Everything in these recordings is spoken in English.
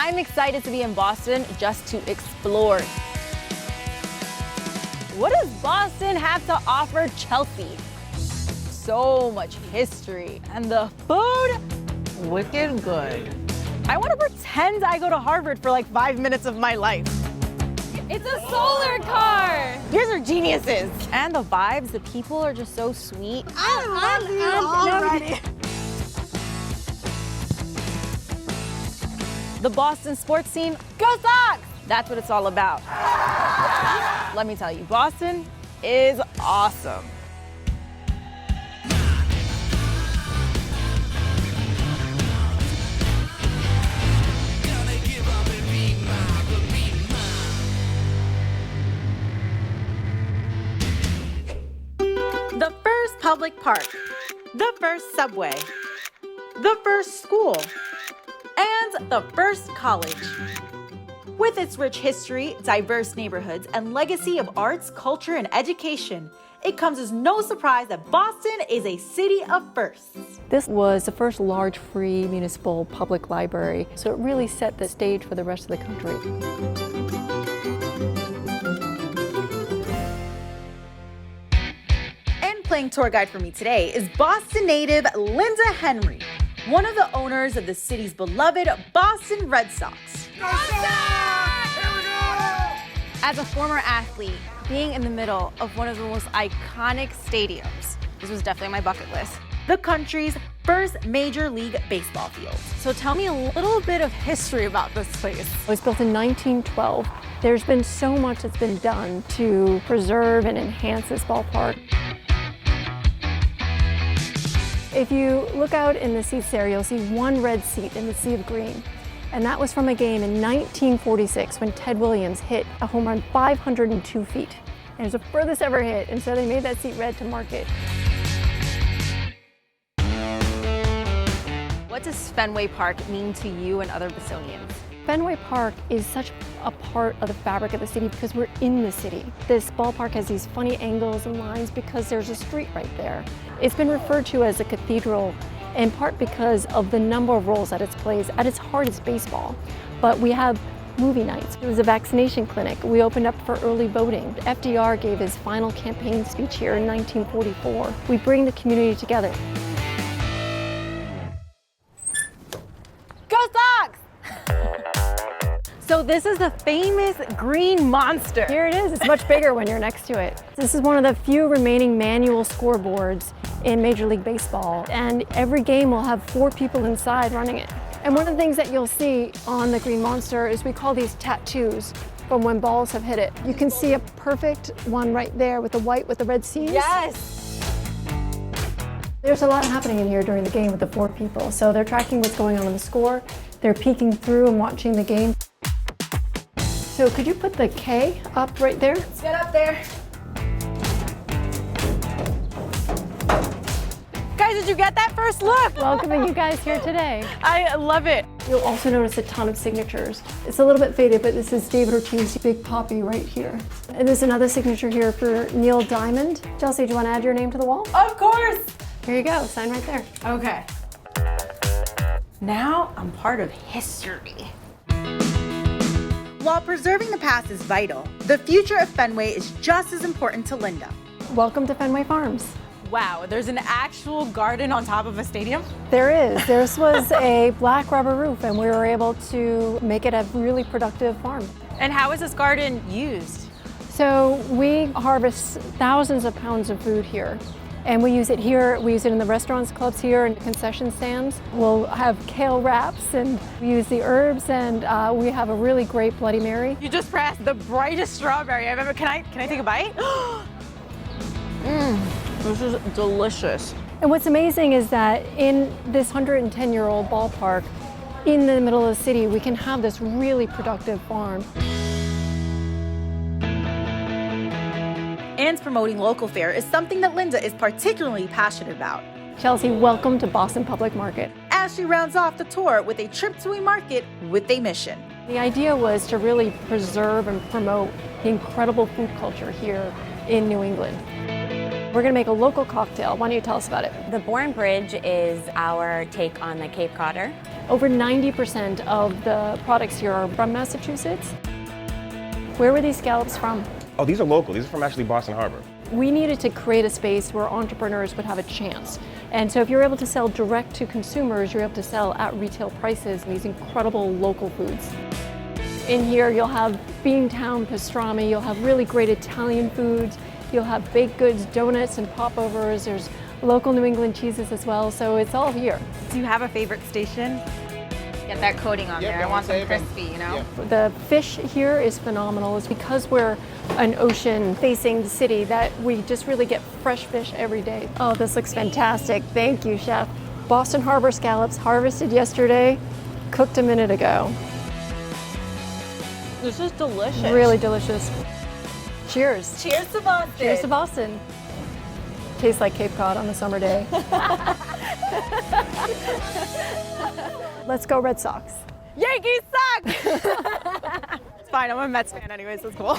I'm excited to be in Boston just to explore. What does Boston have to offer Chelsea? So much history, and the food? Wicked good. I want to pretend I go to Harvard for like 5 minutes of my life. It's a solar car! You guys are geniuses. And the vibes, the people are just so sweet. I love you already. The Boston sports team, go Sox! That's what it's all about. Let me tell you, Boston is awesome. The first public park, the first subway, the first school, and the first college. With its rich history, diverse neighborhoods, and legacy of arts, culture, and education, it comes as no surprise that Boston is a city of firsts. This was the first large free municipal public library, so it really set the stage for the rest of the country. Playing tour guide for me today is Boston native Linda Henry, one of the owners of the city's beloved Boston Red Sox. As a former athlete, being in the middle of one of the most iconic stadiums, this was definitely my bucket list. The country's first Major League Baseball field. So tell me a little bit of history about this place. It was built in 1912. There's been so much that's been done to preserve and enhance this ballpark. If you look out in the seats there, you'll see one red seat in the sea of green. And that was from a game in 1946 when Ted Williams hit a home run 502 feet. And it was the furthest ever hit, and so they made that seat red to mark it. What does Fenway Park mean to you and other Bostonians? Fenway Park is such a part of the fabric of the city because we're in the city. This ballpark has these funny angles and lines because there's a street right there. It's been referred to as a cathedral in part because of the number of roles that it plays. At its heart, it's baseball. But we have movie nights. It was a vaccination clinic. We opened up for early voting. FDR gave his final campaign speech here in 1944. We bring the community together. Go Sox! So this is the famous green monster. Here it is. It's much bigger when you're next to it. This is one of the few remaining manual scoreboards in Major League Baseball, and every game will have 4 people inside running it. And one of the things that you'll see on the green monster is we call these tattoos from when balls have hit it. You can see a perfect one right there with the white with the red C's. Yes! There's a lot happening in here during the game with the 4 people. So they're tracking what's going on in the score. They're peeking through and watching the game. So could you put the K up right there? Let's get up there. Guys, did you get that first look? Welcoming you guys here today. I love it. You'll also notice a ton of signatures. It's a little bit faded, but this is David Ortiz's Big Poppy right here. And there's another signature here for Neil Diamond. Chelsea, do you want to add your name to the wall? Of course. Here you go, sign right there. Okay. Now I'm part of history. While preserving the past is vital, the future of Fenway is just as important to Linda. Welcome to Fenway Farms. Wow, there's an actual garden on top of a stadium? There is. This was a black rubber roof, and we were able to make it a really productive farm. And how is this garden used? So we harvest thousands of pounds of food here. And we use it here, we use it in the restaurants, clubs here, and concession stands. We'll have kale wraps, and we use the herbs, and we have a really great Bloody Mary. You just pressed the brightest strawberry I've ever, can I take a bite? This is delicious. And what's amazing is that in this 110-year-old ballpark, in the middle of the city, we can have this really productive farm. And promoting local fare is something that Linda is particularly passionate about. Chelsea, welcome to Boston Public Market. As she rounds off the tour with a trip to a market with a mission. The idea was to really preserve and promote the incredible food culture here in New England. We're gonna make a local cocktail. Why don't you tell us about it? The Bourne Bridge is our take on the Cape Codder. Over 90% of the products here are from Massachusetts. Where were these scallops from? Oh, these are local. These are from actually Boston Harbor. We needed to create a space where entrepreneurs would have a chance. And so if you're able to sell direct to consumers, you're able to sell at retail prices these incredible local foods. In here, you'll have Beantown pastrami, you'll have really great Italian foods, you'll have baked goods, donuts, and popovers. There's local New England cheeses as well, so it's all here. Do you have a favorite station? Get that coating on there. I want them crispy, you know? The fish here is phenomenal. It's because we're an ocean facing the city that we just really get fresh fish every day. Oh, this looks fantastic. Thank you, Chef. Boston Harbor scallops harvested yesterday, cooked a minute ago. This is delicious. Really delicious. Cheers. Cheers to Boston. Cheers to Boston. Tastes like Cape Cod on a summer day. Let's go Red Sox. Yankees suck! It's fine, I'm a Mets fan anyways, it's cool.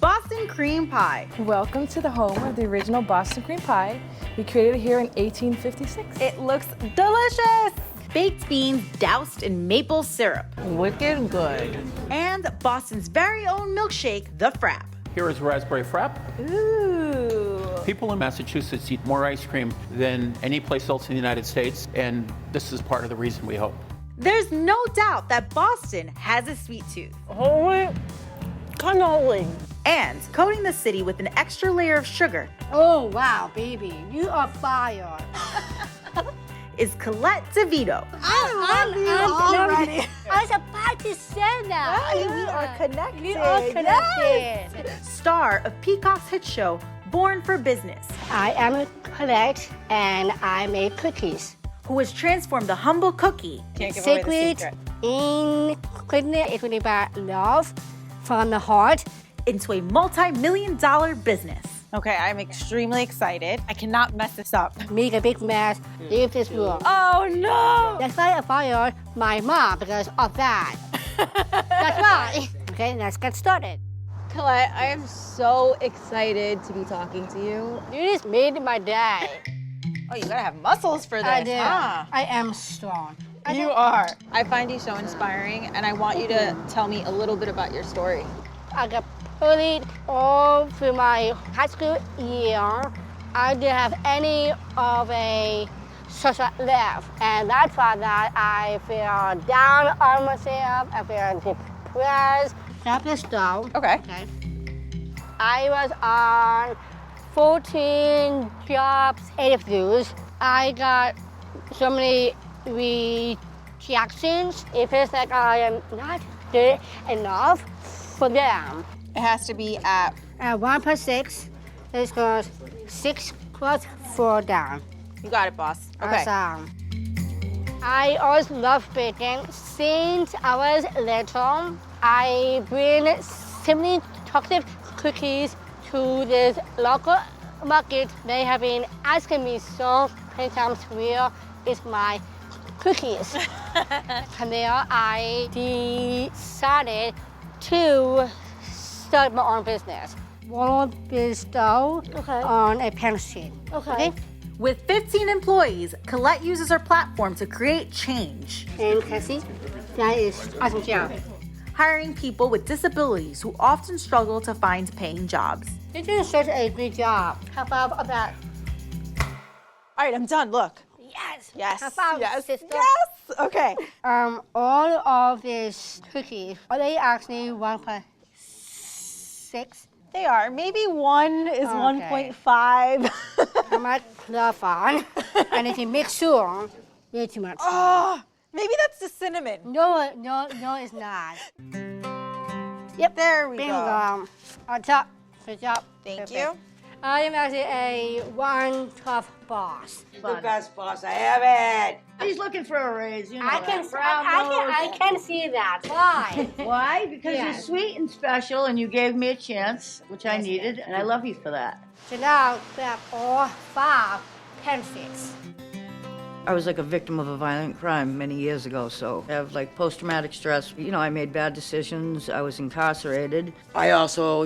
Boston cream pie. Welcome to the home of the original Boston cream pie. We created it here in 1856. It looks delicious! Baked beans doused in maple syrup. Wicked good. And Boston's very own milkshake, the frappe. Here is raspberry frappe. Ooh. People in Massachusetts eat more ice cream than any place else in the United States, and this is part of the reason we hope. There's no doubt that Boston has a sweet tooth. Holy cannoli. And coating the city with an extra layer of sugar Oh, wow, baby. You are fire. is Colette DeVito. I love you already. I was about to say that. we are connected. We are connected. Star of Peacock's hit show, Born for Business, I am Colette, and I make cookies. who has transformed the humble cookie Secret ingredient is really about love from the heart. into a multi-million-dollar business. Okay, I'm extremely excited. I cannot mess this up. Make a big mess, leave this room. Oh no! That's why I fired my mom because of that. That's why. Okay, let's get started. Colette, I am so excited to be talking to you. You just made my day. Oh, you gotta have muscles for this, I do. huh? I am strong. You are. I find you so inspiring, and I want you to tell me a little bit about your story. I got bullied all through my high school year. I didn't have any of a social life, and that's why that I feel down on myself. I feel depressed. Stop this down. Okay. I was on 14 jobs interviews. I got so many rejections. It feels like I am not good enough for them. It has to be at 1+6 is goes 6 plus 4 down. You got it, boss. Okay. Awesome. I always love baking. Since I was little, I bring simply chocolate cookies to this local market. They have been asking me so many times where is my cookies. And there I decided to start my own business. One bestow on a pen sheet. Okay. With 15 employees, Colette uses her platform to create change, And Cassie, that is awesome job. hiring people with disabilities who often struggle to find paying jobs. You're doing such a good job. How about that? All right, I'm done. Look. Yes. Yes. How about yes. sister? Yes. Okay. All of these cookies, are they actually 1+6? They are. Maybe one is Okay. 1.5. I might love on. And if you mix sure, way too much. Oh, maybe that's the cinnamon. No, it's not. Yep. There we go. Bingo. On top. Good job. Thank Perfect. you. I am actually a one tough boss. The best boss I have had. He's looking for a raise, you know I can see that. Why? Why? Because Yes. you're sweet and special, and you gave me a chance, which I needed, and I love you for that. So now we have all 5 pencils. I was like a victim of a violent crime many years ago, so I have like post-traumatic stress. You know, I made bad decisions. I was incarcerated. I also,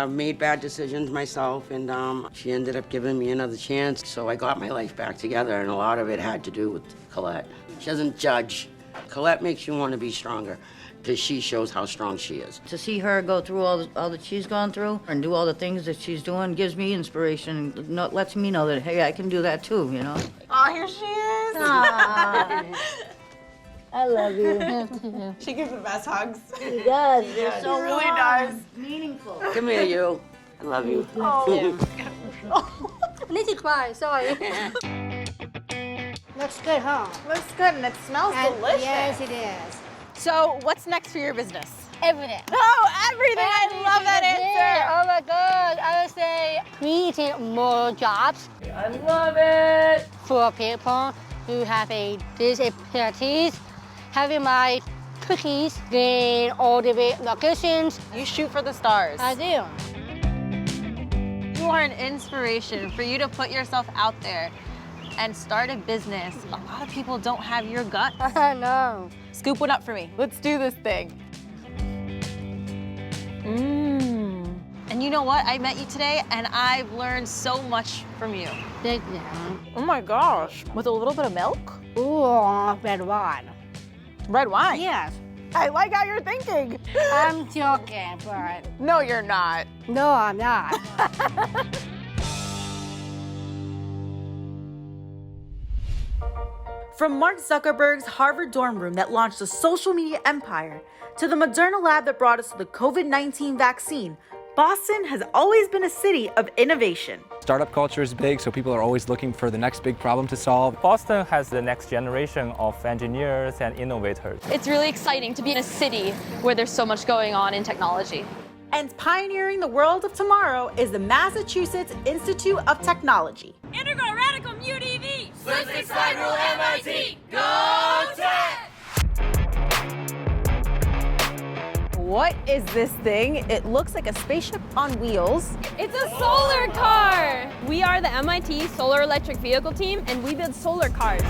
made bad decisions myself, and she ended up giving me another chance, so I got my life back together, and a lot of it had to do with Colette. She doesn't judge. Colette makes you want to be stronger, because she shows how strong she is. To see her go through all that she's gone through and do all the things that she's doing gives me inspiration and lets me know that, hey, I can do that too, you know? Oh, here she is. I love you. She gives the best hugs. She does. You're so She really warm. does. Meaningful. Come here, you. I love you. I need to cry, sorry. Looks good, huh? Looks good and it smells delicious. Yes, it is. So what's next for your business? Everything. Oh, everything! I love that answer! Oh my God, I would say creating more jobs. I love it. For people who have a disabilities, having my cookies in all the locations. You shoot for the stars. I do. You are an inspiration. For you to put yourself out there and start a business, a lot of people don't have your gut. I know. Scoop one up for me. Let's do this thing. And you know what? I met you today and I've learned so much from you. Thank you. Oh my gosh. With a little bit of milk? Ooh, red wine. Red wine? Yes. I like how you're thinking. I'm joking, but No, you're not. no, I'm not. From Mark Zuckerberg's Harvard dorm room that launched a social media empire to the Moderna lab that brought us the COVID-19 vaccine, Boston has always been a city of innovation. Startup culture is big, so people are always looking for the next big problem to solve. Boston has the next generation of engineers and innovators. It's really exciting to be in a city where there's so much going on in technology. And pioneering the world of tomorrow is the Massachusetts Institute of Technology. Integral Radical Mute EV! Swiss Side Rule MIT! Go Tech! What is this thing? It looks like a spaceship on wheels. It's a solar car! We are the MIT Solar Electric Vehicle team, and we build solar cars.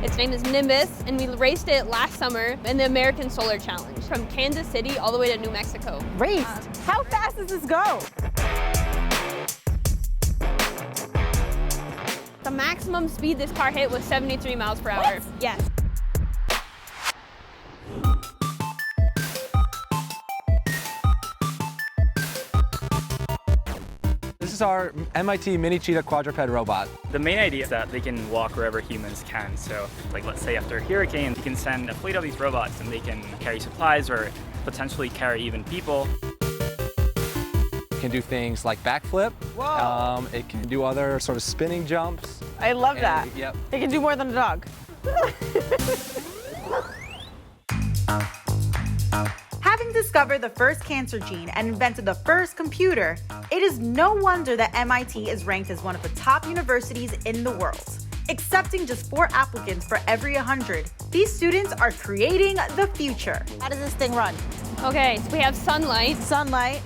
Its name is Nimbus, and we raced it last summer in the American Solar Challenge from Kansas City all the way to New Mexico. Raced? How fast does this go? The maximum speed this car hit was 73 miles per hour. What? Yes. This is our MIT Mini Cheetah quadruped robot. The main idea is that they can walk wherever humans can. So, like, let's say after a hurricane, you can send a fleet of these robots and they can carry supplies or potentially carry even people. It can do things like backflip. Whoa. It can do other sort of spinning jumps. I love that. Yep. It can do more than a dog. Having discovered the first cancer gene and invented the first computer, it is no wonder that MIT is ranked as one of the top universities in the world. Accepting just 4 applicants for every 100, these students are creating the future. How does this thing run? Okay, so we have sunlight. Sunlight.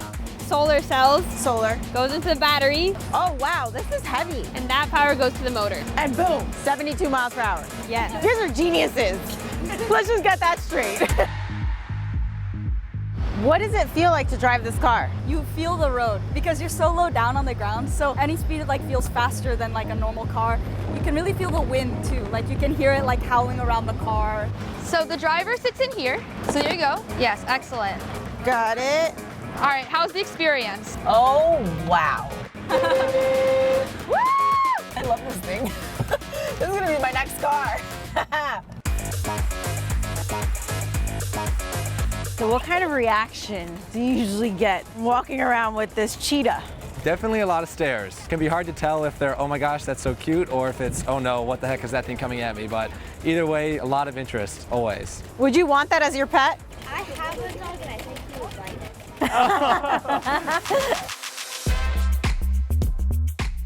Solar cells. Solar. Goes into the battery. Oh, wow, this is heavy. And that power goes to the motor. And boom, 72 miles per hour. Yes. You guys are geniuses. Let's just get that straight. What does it feel like to drive this car? You feel the road because you're so low down on the ground, so any speed feels faster than a normal car. You can really feel the wind too, you can hear it howling around the car. So the driver sits in here. So there you go. Yes, excellent. Got it. All right, how's the experience? Oh, wow. Woo! I love this thing. This is gonna be my next car. So what kind of reaction do you usually get walking around with this cheetah? Definitely a lot of stares. It can be hard to tell if they're, oh my gosh, that's so cute, or if it's, oh no, what the heck is that thing coming at me? But either way, a lot of interest, always. Would you want that as your pet? I have a dog and I think he would like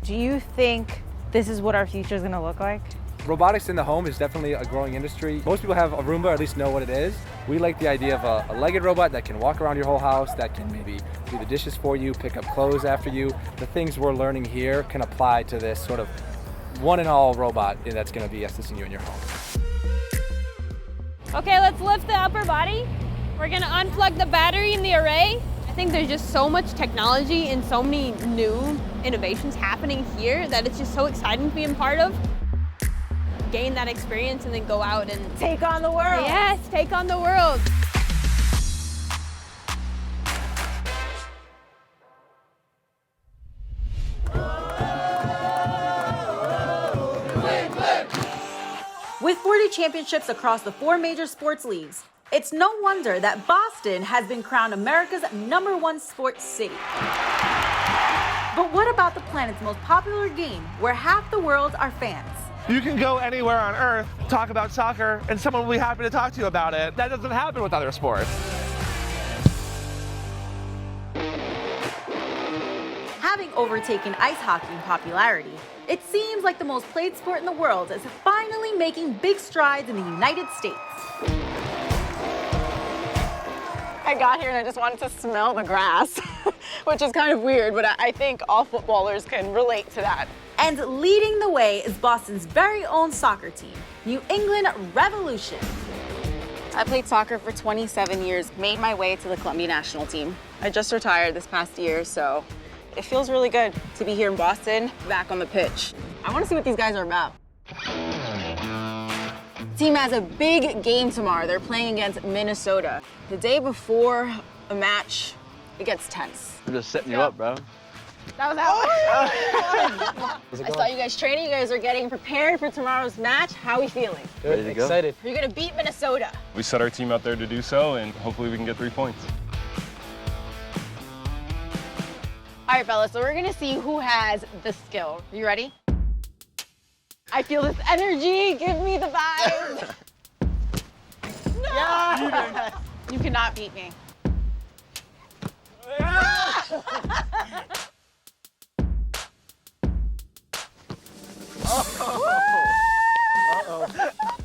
it. Do you think this is what our future is gonna look like? Robotics in the home is definitely a growing industry. Most people have a Roomba, or at least know what it is. We like the idea of a legged robot that can walk around your whole house, that can maybe do the dishes for you, pick up clothes after you. The things we're learning here can apply to this sort of one and all robot that's going to be assisting you in your home. Okay, let's lift the upper body. We're gonna unplug the battery in the array. I think there's just so much technology and so many new innovations happening here that it's just so exciting to be a part of. Gain that experience and then go out and take on the world. Yes, take on the world. With 40 championships across the 4 major sports leagues, it's no wonder that Boston has been crowned America's #1 sports city. But what about the planet's most popular game where half the world are fans? You can go anywhere on earth, talk about soccer, and someone will be happy to talk to you about it. That doesn't happen with other sports. Having overtaken ice hockey in popularity, it seems like the most played sport in the world is finally making big strides in the United States. I got here and I just wanted to smell the grass, which is kind of weird, but I think all footballers can relate to that. And leading the way is Boston's very own soccer team, New England Revolution. I played soccer for 27 years, made my way to the Columbia national team. I just retired this past year, so it feels really good to be here in Boston, back on the pitch. I want to see what these guys are about. The team has a big game tomorrow. They're playing against Minnesota. The day before a match, it gets tense. I'm just setting you up, bro. That was out. I saw you guys training. You guys are getting prepared for tomorrow's match. How are we feeling? Ready to go? Excited. You're going to beat Minnesota. We set our team out there to do so, and hopefully we can get 3 points. All right, fellas, so we're going to see who has the skill. You ready? I feel this energy. Give me the vibes. No! Yeah. You cannot beat me.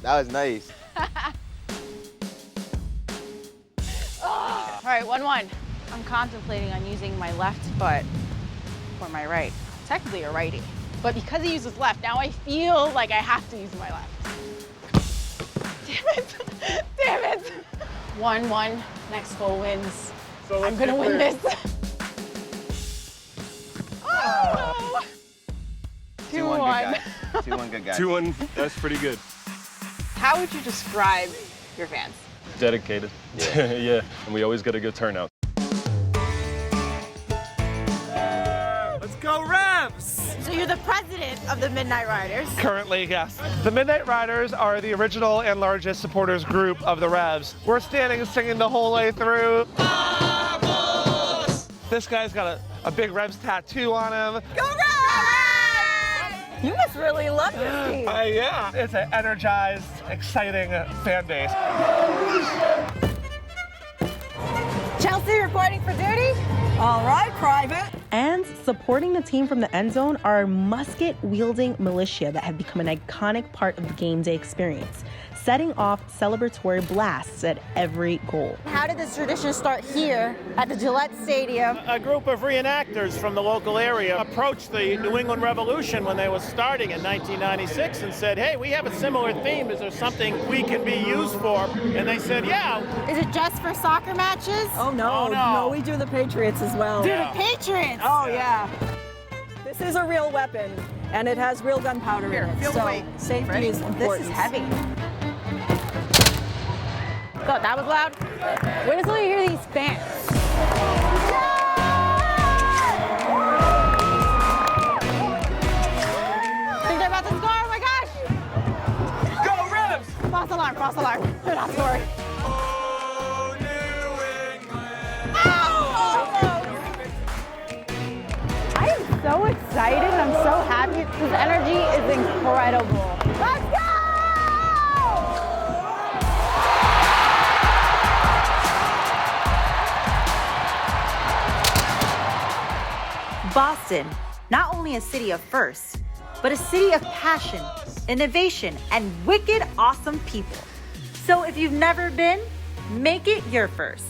That was nice. All right, 1-1. I'm contemplating on using my left foot for my right. Technically a righty, but because he uses left, now I feel like I have to use my left. Damn it, damn it. 1-1, next goal wins. So I'm gonna win this. Oh! 2-1. 2-1 good guys. 2-1, that's pretty good. How would you describe your fans? Dedicated. Yeah. Yeah, and we always get a good turnout. Let's go Revs! So you're the president of the Midnight Riders. Currently, yes. The Midnight Riders are the original and largest supporters group of the Revs. We're standing and singing the whole way through. This guy's got a big Revs tattoo on him. Go Revs! You must really love this team. Yeah. It's an energized, exciting fan base. Chelsea reporting for duty. All right, Private. And supporting the team from the end zone are musket-wielding militia that have become an iconic part of the game day experience, setting off celebratory blasts at every goal. How did this tradition start here at the Gillette Stadium? A group of reenactors from the local area approached the New England Revolution when they were starting in 1996 and said, hey, we have a similar theme. Is there something we can be used for? And they said, yeah. Is it just for soccer matches? Oh, no. No, we do the Patriots as well. Do the Patriots? Oh, yeah. This is a real weapon, and it has real gunpowder in it. Feel the weight. Safety Ready? is important. This is heavy. God, that was loud. Wait until you hear these fans. Think they're about to score? Oh my gosh! Go Revs! False alarm, false alarm. They're not scoring. I am so excited and I'm so happy. This energy is incredible. Let's go! Boston, not only a city of firsts, but a city of passion, innovation, and wicked awesome people. So if you've never been, make it your first.